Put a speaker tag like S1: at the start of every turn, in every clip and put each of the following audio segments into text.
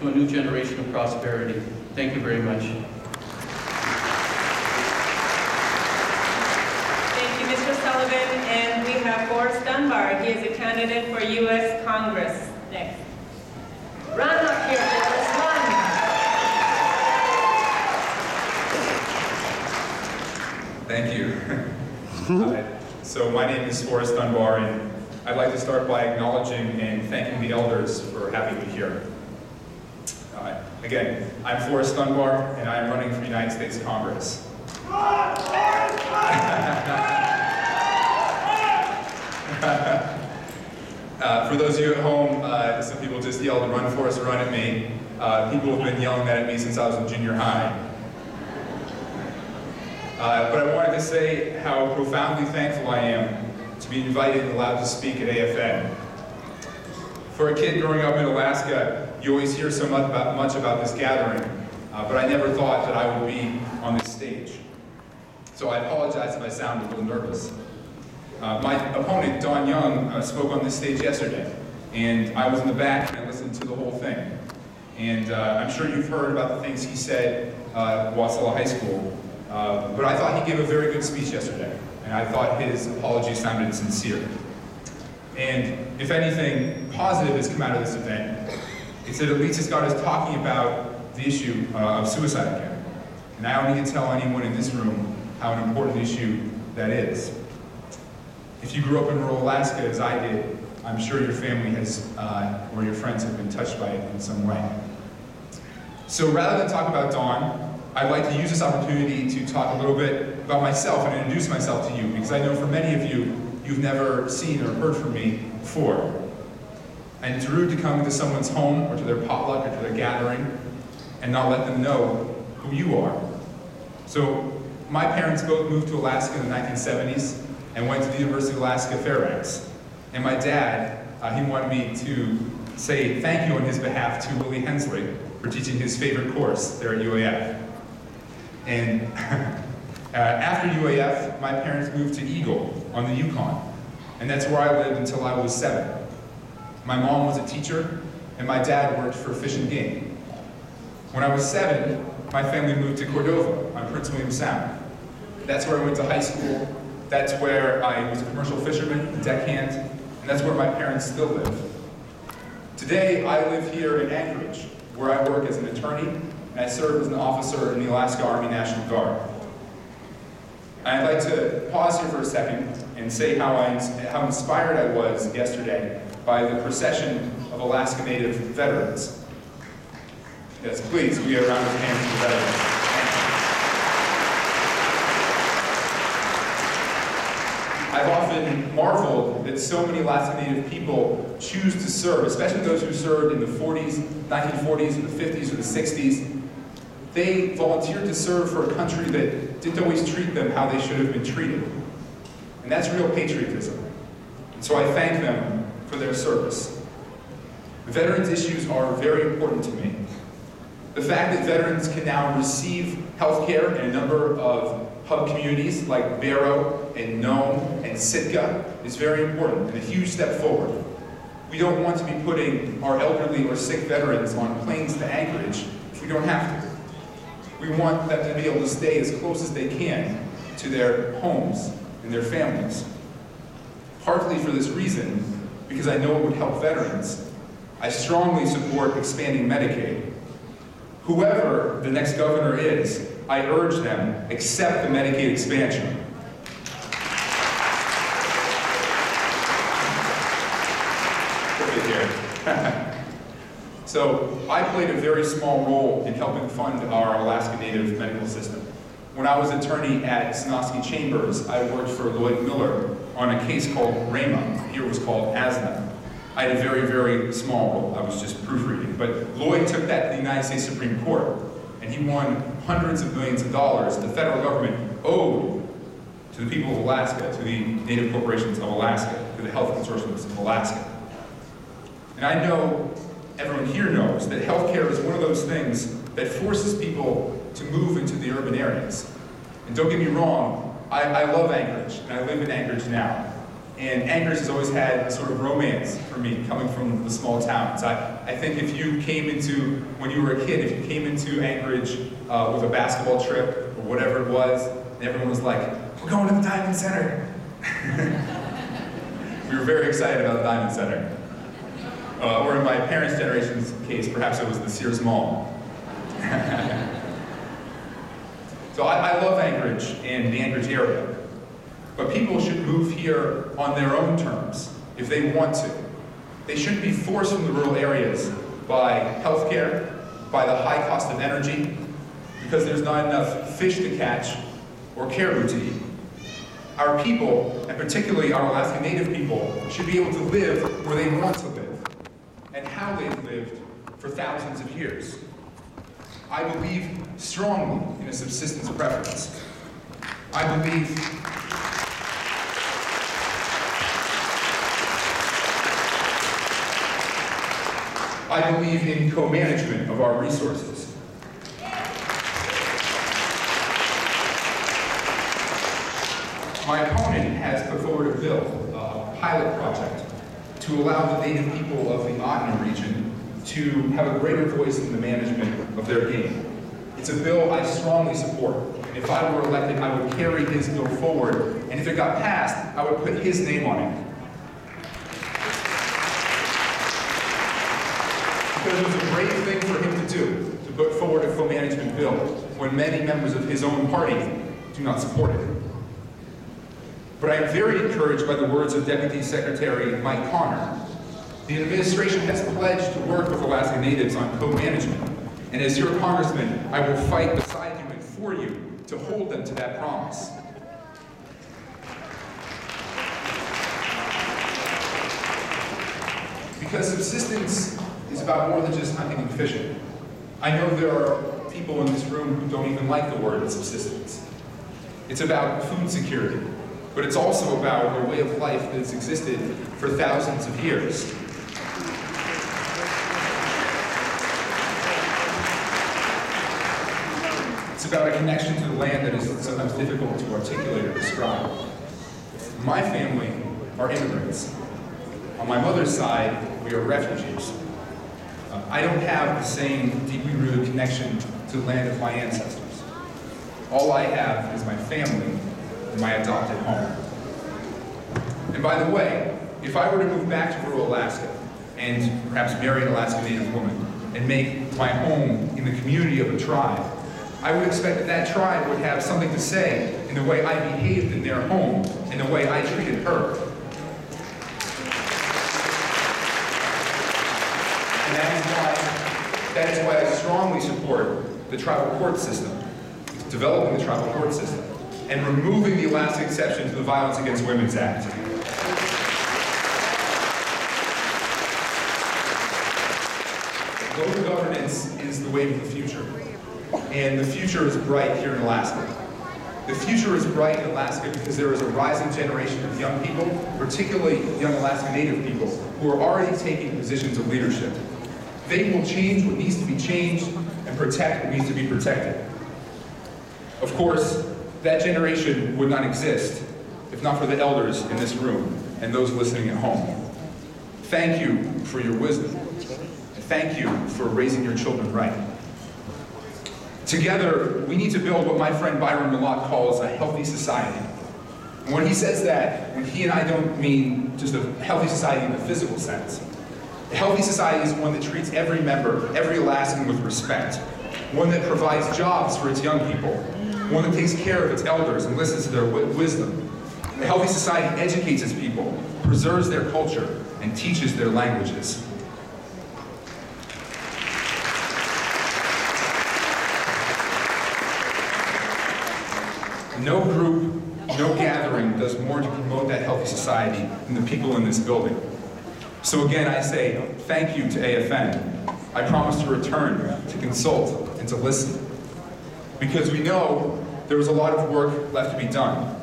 S1: to a new generation of prosperity. Thank you very much.
S2: Thank you, Mr. Sullivan. And we have Forrest Dunbar. He is a candidate for U.S. Congress. Next. Run up here, Forrest, run.
S3: Thank you. So my name is Forrest Dunbar, and I'd like to start by acknowledging and thanking the elders for having me here. Again, I'm Forrest Dunbar, and I'm running for United States Congress. For those of you at home, some people just yelled, "Run, Forrest, run" at me. People have been yelling that at me since I was in junior high. But I wanted to say how profoundly thankful I am to be invited and allowed to speak at AFN. For a kid growing up in Alaska, you always hear so much about this gathering, but I never thought that I would be on this stage. So I apologize if I sound a little nervous. My opponent, Don Young, spoke on this stage yesterday, and I was in the back and I listened to the whole thing. And I'm sure you've heard about the things he said at Wasilla High School, but I thought he gave a very good speech yesterday, and I thought his apology sounded sincere. And if anything positive has come out of this event, it's that at least it's got us talking about the issue of suicide again. And I don't need to tell anyone in this room how an important issue that is. If you grew up in rural Alaska, as I did, I'm sure your family has, or your friends have been touched by it in some way. So rather than talk about Dawn, I'd like to use this opportunity to talk a little bit about myself and introduce myself to you, because I know for many of you, you've never seen or heard from me before. And it's rude to come into someone's home or to their potluck or to their gathering and not let them know who you are. So my parents both moved to Alaska in the 1970s and went to the University of Alaska Fairbanks. And my dad, he wanted me to say thank you on his behalf to Willie Hensley for teaching his favorite course there at UAF. And after UAF, my parents moved to Eagle on the Yukon. And that's where I lived until I was 7. My mom was a teacher, and my dad worked for Fish and Game. When I was 7, my family moved to Cordova on Prince William Sound. That's where I went to high school. That's where I was a commercial fisherman, a deckhand, and that's where my parents still live. Today, I live here in Anchorage, where I work as an attorney, and I serve as an officer in the Alaska Army National Guard. And I'd like to pause here for a second and say how inspired I was yesterday by the procession of Alaska Native veterans. Yes, please, we get a round of hands for the veterans. I've often marveled that so many Alaska Native people choose to serve, especially those who served in the 40s, 1940s, or the 50s, or the 60s. They volunteered to serve for a country that didn't always treat them how they should have been treated. And that's real patriotism. And so I thank them for their service. Veterans issues are very important to me. The fact that veterans can now receive health care in a number of hub communities like Barrow and Nome and Sitka is very important and a huge step forward. We don't want to be putting our elderly or sick veterans on planes to Anchorage if we don't have to. We want them to be able to stay as close as they can to their homes and their families. Partly for this reason, because I know it would help veterans, I strongly support expanding Medicaid. Whoever the next governor is, I urge them, accept the Medicaid expansion. So I played a very small role in helping fund our Alaska Native medical system. When I was attorney at Sanofsky Chambers, I worked for Lloyd Miller on a case called Rama. Here it was called Asna. I had a very, very small role. I was just proofreading. But Lloyd took that to the United States Supreme Court, and he won hundreds of millions of dollars the federal government owed to the people of Alaska, to the Native corporations of Alaska, to the health consortiums of Alaska. And I know everyone here knows that healthcare is one of those things that forces people to move into the urban areas. And don't get me wrong, I love Anchorage, and I live in Anchorage now. And Anchorage has always had sort of romance for me, coming from the small towns. I think if you came into, when you were a kid, if you came into Anchorage with a basketball trip or whatever it was, and everyone was like, we're going to the Diamond Center. We were very excited about the Diamond Center. Or in my parents' generation's case, perhaps it was the Sears Mall. So I love Anchorage and the Anchorage area. But people should move here on their own terms, if they want to. They shouldn't be forced from the rural areas by healthcare, by the high cost of energy, because there's not enough fish to catch or caribou to eat. Our people, and particularly our Alaska Native people, should be able to live where they want to live, and how they've lived for thousands of years. I believe strongly in a subsistence preference. I believe in co-management of our resources. My opponent has put forward a bill, a pilot project, to allow the Native people of the Otton region to have a greater voice in the management of their game. It's a bill I strongly support. And if I were elected, I would carry his bill forward, and if it got passed, I would put his name on it. Because it was a brave thing for him to do, to put forward a co-management bill, when many members of his own party do not support it. But I am very encouraged by the words of Deputy Secretary Mike Connor. The administration has pledged to work with Alaska Natives on co-management, and as your congressman, I will fight beside you and for you to hold them to that promise. Because subsistence is about more than just hunting and fishing. I know there are people in this room who don't even like the word subsistence. It's about food security, but it's also about a way of life that has existed for thousands of years. It's about a connection to the land that is sometimes difficult to articulate or describe. My family are immigrants. On my mother's side, we are refugees. I don't have the same deeply rooted connection to the land of my ancestors. All I have is my family and my adopted home. And by the way, if I were to move back to rural Alaska and perhaps marry an Alaska Native woman and make my home in the community of a tribe, I would expect that that tribe would have something to say in the way I behaved in their home and the way I treated her. And that is why I strongly support the tribal court system, developing the tribal court system, and removing the Alaska exception to the Violence Against Women's Act. Local governance is the wave of the future, and the future is bright here in Alaska. The future is bright in Alaska because there is a rising generation of young people, particularly young Alaska Native people, who are already taking positions of leadership. They will change what needs to be changed and protect what needs to be protected. Of course, that generation would not exist if not for the elders in this room and those listening at home. Thank you for your wisdom. And thank you for raising your children right. Together, we need to build what my friend Byron Malott calls a healthy society. And when he says that, when he and I don't mean just a healthy society in the physical sense. A healthy society is one that treats every member, every Alaskan with respect. One that provides jobs for its young people. One that takes care of its elders and listens to their wisdom. A healthy society educates its people, preserves their culture, and teaches their languages. No group, no gathering does more to promote that healthy society than the people in this building. So again, I say thank you to AFN. I promise to return, to consult, and to listen. Because we know there is a lot of work left to be done.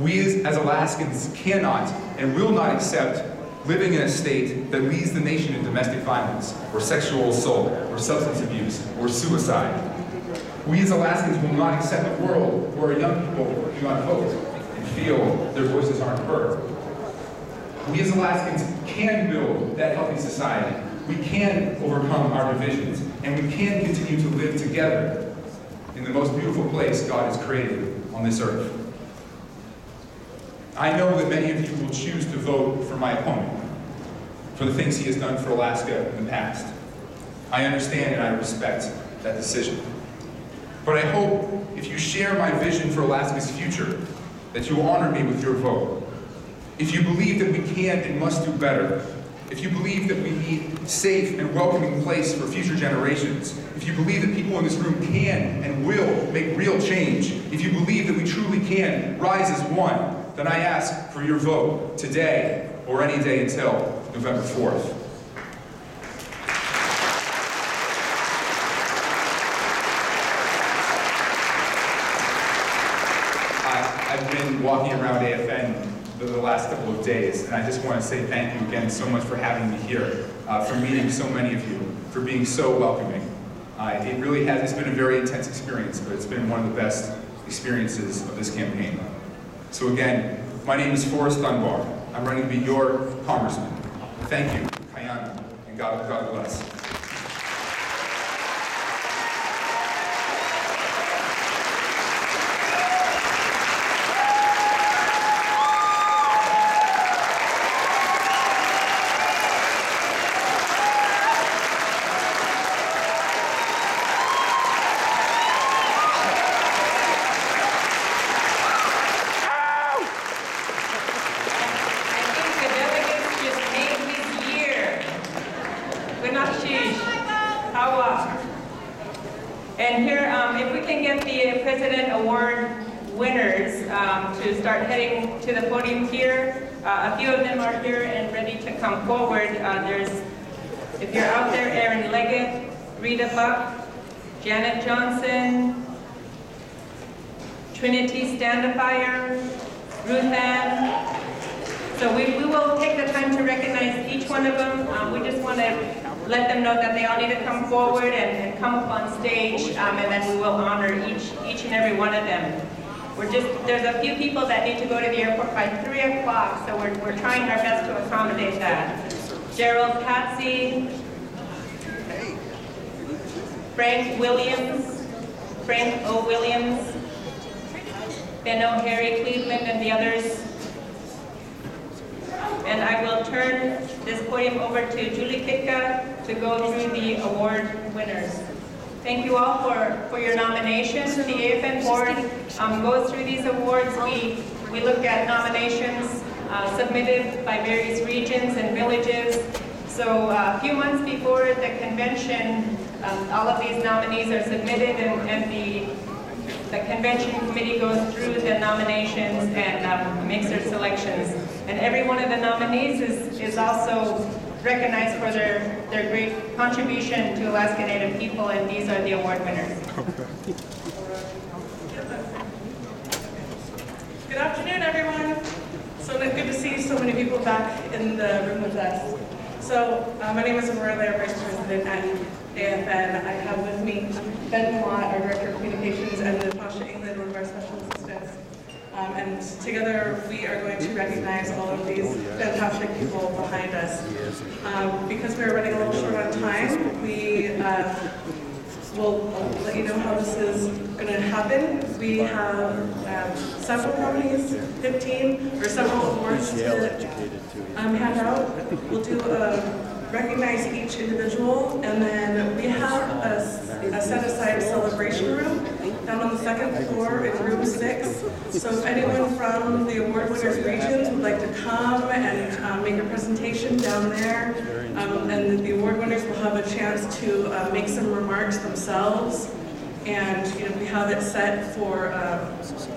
S3: We as Alaskans cannot and will not accept living in a state that leads the nation in domestic violence, or sexual assault, or substance abuse, or suicide. We as Alaskans will not accept a world where young people do not vote and feel their voices aren't heard. We as Alaskans can build that healthy society. We can overcome our divisions, and we can continue to live together in the most beautiful place God has created on this earth. I know that many of you will choose to vote for my opponent, for the things he has done for Alaska in the past. I understand and I respect that decision. But I hope if you share my vision for Alaska's future, that you will honor me with your vote. If you believe that we can and must do better, if you believe that we need a safe and welcoming place for future generations, if you believe that people in this room can and will make real change, if you believe that we truly can rise as one, then I ask for your vote today or any day until November 4th. I've been walking around AFN the last couple of days, and I just want to say thank you again so much for having me here, for meeting so many of you, for being so welcoming. It really has, it's been a very intense experience, but it's been one of the best experiences of this campaign. So again, my name is Forrest Dunbar. I'm running to be your congressman. Thank you, Kayana, and God bless.
S2: And here, if we can get the President Award winners to start heading to the podium here. A few of them are here and ready to come forward. If you're out there, Aaron Leggett, Rita Buck, Janet Johnson, Trinity Standifier, Ruth Ann. So we will take the time to recognize each one of them. We just want to let them know that they all need to come forward and come up on stage, and then we will honor each and every one of them. There's a few people that need to go to the airport by 3 o'clock, so we're trying our best to accommodate that. Gerald Patsy, Frank Williams, Frank O. Williams, Benno Harry Cleveland, and the others. And I will turn this podium over to Julie Kitka to go through the award winners. Thank you all for your nominations. The AFN board goes through these awards. We look at nominations submitted by various regions and villages. So a few months before the convention, all of these nominees are submitted, and the convention committee goes through the nominations and makes their selections. And every one of the nominees is also recognized for their great contribution to Alaska Native people, and these are the award winners.
S4: Good afternoon, everyone. So good to see so many people back in the room with us. So my name is Aurora Lair, Vice President at AFN. I have with me Ben Mott, our Director of Communications, and Natasha England, one of our special assistants. And together we are going to recognize all of these fantastic people behind us. Because we are running a little short on time, we will let you know how this is going to happen. We have several nominees, 15, or several awards to hand out. We'll do recognize each individual, and then we have a set-aside celebration room down on the second floor in room 6. So if anyone from the award winners regions would like to come and make a presentation down there, and the award winners will have a chance to make some remarks themselves. And we have it set for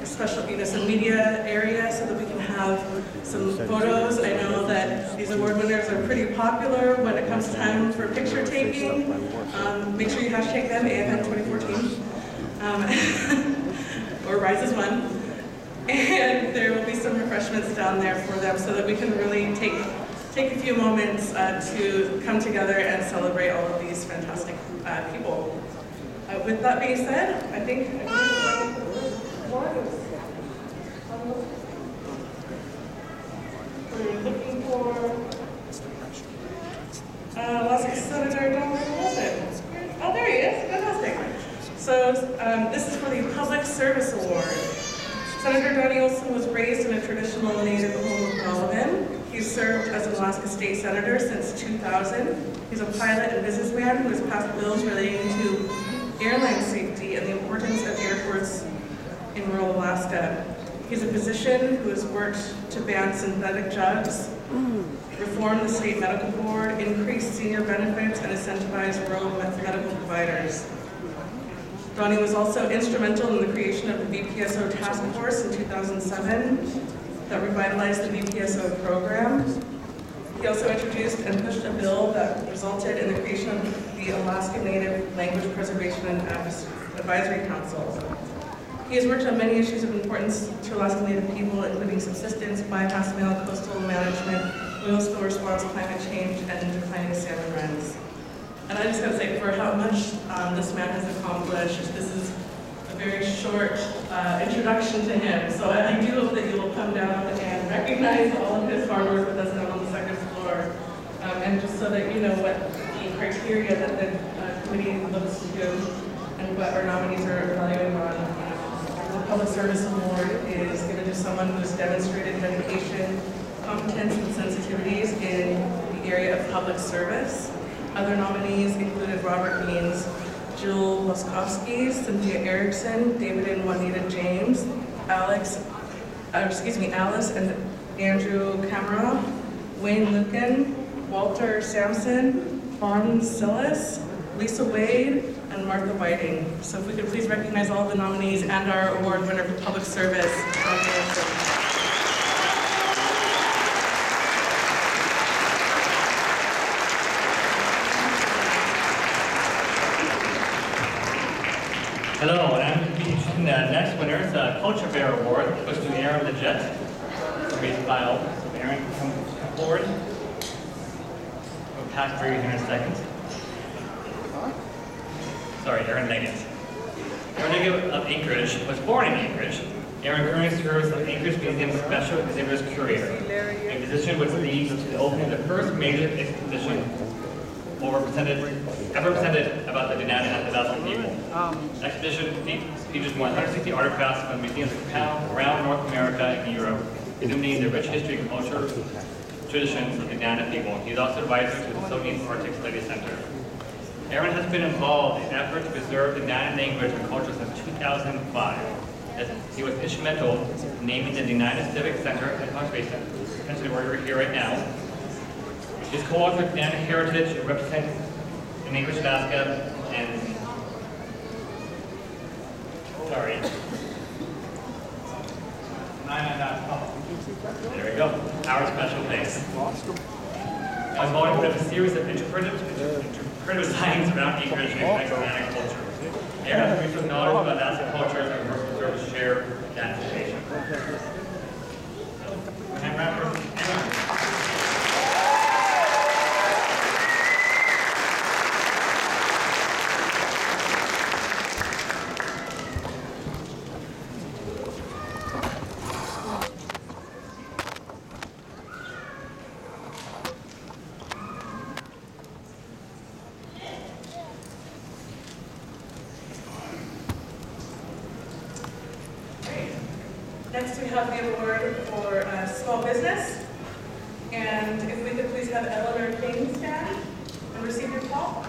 S4: special, some media area so that we can have some photos. I know that these award winners are pretty popular when it comes time for picture taking. Make sure you hashtag them, AFN 2014, or Rise as One. And there will be some refreshments down there for them so that we can really take a few moments to come together and celebrate all of these fantastic people. With that being said, I think We're looking for Alaska Senator Dunbar, where was it? Oh, there he is. Fantastic. So this is for the Public Service Award. Senator Donnie Olson was raised in a traditional native home of Golovin. He's served as an Alaska State Senator since 2000. He's a pilot and businessman who has passed bills relating to airline safety and the importance of airports in rural Alaska. He's a physician who has worked to ban synthetic drugs, reform the state medical board, increase senior benefits, and incentivize rural medical providers. Donnie was also instrumental in the creation of the VPSO task force in 2007 that revitalized the VPSO program. He also introduced and pushed a bill that resulted in the creation of the Alaska Native Language Preservation and Advisory Council. He has worked on many issues of importance to Alaska Native people, including subsistence, biomass mill, coastal management, oil spill response, climate change, and declining salmon runs. And I just gotta say, for how much this man has accomplished, this is a very short introduction to him. So I do hope that you will come down and recognize all of his hard work with us down on the second floor. And just so that you know what the criteria that the committee looks to do and what our nominees are evaluating on. The Public Service Award is given to someone who has demonstrated dedication, competence, and sensitivities in the area of public service. Other nominees included Robert Means, Jill Laskowski, Cynthia Erickson, David and Juanita James, Alice and Andrew Camara, Wayne Lucan, Walter Sampson, Vaughn Sillis, Lisa Wade, and Martha Whiting. So if we could please recognize all of the nominees and our award winner for public service.
S5: Hello, and I'm introducing the next winner's Culture Bear Award, which goes to Aaron the Jet. Raise file. So Aaron, come forward. We'll pass for you here in a second. Sorry, Aaron Leggett. Aaron Leggett of Anchorage was born in Anchorage. Aaron currently serves as Anchorage Museum's Special Exhibitors Curator, a position which leads to the opening of the first major exposition ever presented about the Denali Athabascan people. The exhibition features more than 160 artifacts from museums around North America and Europe, illuminating the rich history and culture traditions of the Denali people. He is also advisor to the Smithsonian Arctic Studies Center. Aaron has been involved in efforts to preserve the Denali language and culture since 2005. He was instrumental in naming the Denali Civic Center and Conservation Center, essentially where you're here right now. His co-authored Denali Heritage represents in Anchorage, Alaska, and sorry. There we go. Our special place. I'm going with a series of interpretive signs around Anchorage and Atlantic culture. Aaron has research knowledge about Alaska cultures and works to serve to share that information. Hand wrapper.
S4: Next, we have the award for small business. And if we could please have Eleanor King stand and receive your call.